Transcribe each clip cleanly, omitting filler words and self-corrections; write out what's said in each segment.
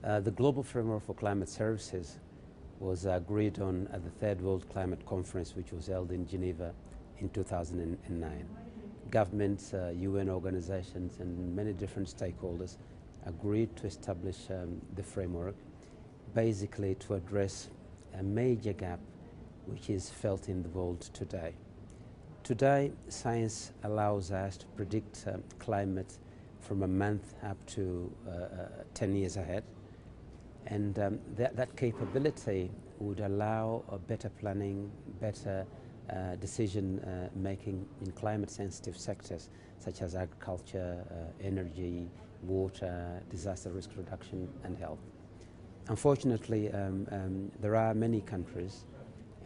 The Global Framework for Climate Services was agreed on at the Third World Climate Conference, which was held in Geneva in 2009. Governments, UN organizations, and many different stakeholders agreed to establish the framework, basically to address a major gap which is felt in the world today. Today, science allows us to predict climate from a month up to 10 years ahead. And that capability would allow a better planning, better decision making in climate sensitive sectors such as agriculture, energy, water, disaster risk reduction and health. Unfortunately, there are many countries,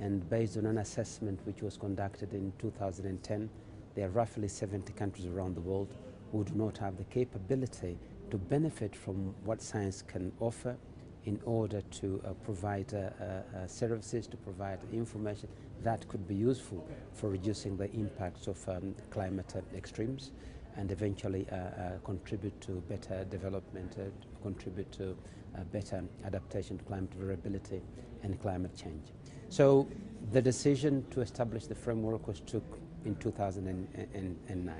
and based on an assessment which was conducted in 2010, there are roughly 70 countries around the world who do not have the capability to benefit from what science can offer in order to provide services, to provide information that could be useful for reducing the impacts of climate extremes and eventually contribute to better development, contribute to better adaptation to climate variability and climate change. So the decision to establish the framework was took in 2009.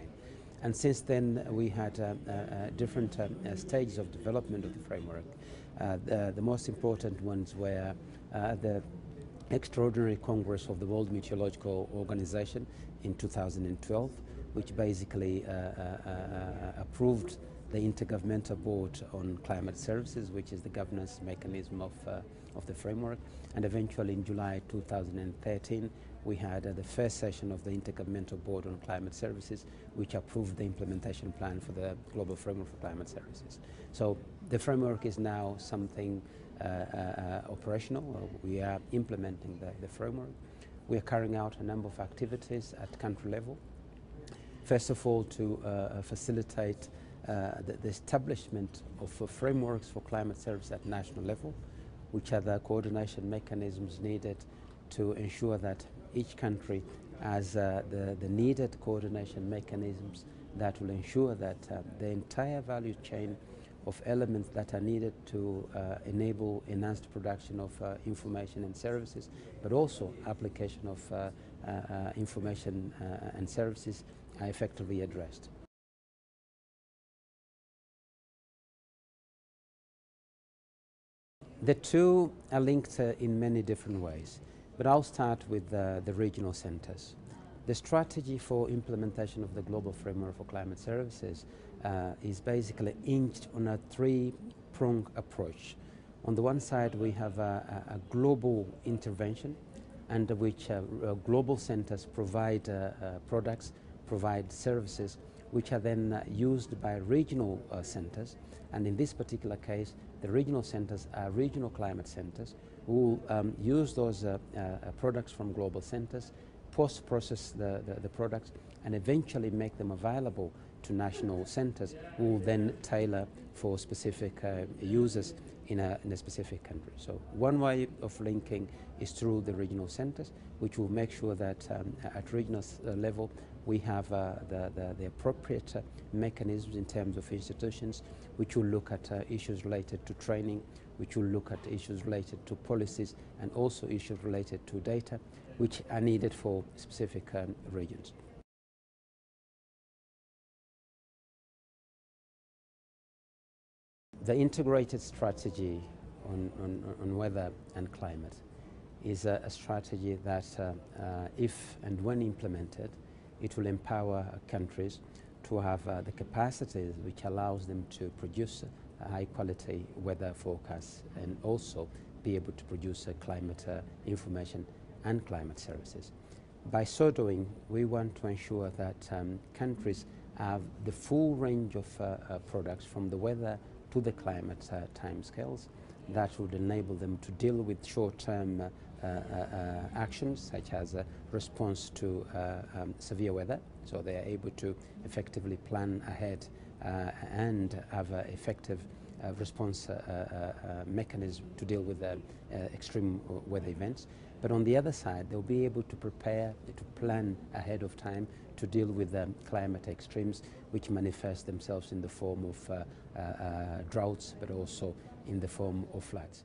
And since then we had different stages of development of the framework. The most important ones were the Extraordinary Congress of the World Meteorological Organization in 2012, which basically approved the Intergovernmental Board on Climate Services, which is the governance mechanism of the framework. And eventually in July 2013, we had the first session of the Intergovernmental Board on Climate Services, which approved the implementation plan for the Global Framework for Climate Services. So the framework is now something operational. We are implementing the framework. We are carrying out a number of activities at country level. First of all, to facilitate the establishment of frameworks for climate service at national level, which are the coordination mechanisms needed to ensure that each country has the needed coordination mechanisms that will ensure that the entire value chain of elements that are needed to enable enhanced production of information and services, but also application of information and services are effectively addressed. The two are linked in many different ways, but I'll start with the regional centers. The strategy for implementation of the Global Framework for Climate Services is basically hinged on a three-pronged approach. On the one side, we have a global intervention under which global centers provide products, provide services, which are then used by regional centers. And in this particular case, the regional centers are regional climate centers who use those products from global centers, post-process the products, and eventually make them available to national centers who will then tailor for specific users in a specific country. So one way of linking is through the regional centers, which will make sure that at regional level we have the appropriate mechanisms in terms of institutions, which will look at issues related to training, which will look at issues related to policies, and also issues related to data, which are needed for specific regions. The integrated strategy on weather and climate is a strategy that, if and when implemented, it will empower countries to have the capacities which allows them to produce high quality weather forecasts and also be able to produce climate information and climate services. By so doing, we want to ensure that countries have the full range of products from the weather to the climate timescales that would enable them to deal with short-term actions such as response to severe weather, so they are able to effectively plan ahead and have effective response mechanism to deal with extreme weather events. But on the other side, they'll be able to prepare, to plan ahead of time to deal with climate extremes which manifest themselves in the form of droughts, but also in the form of floods.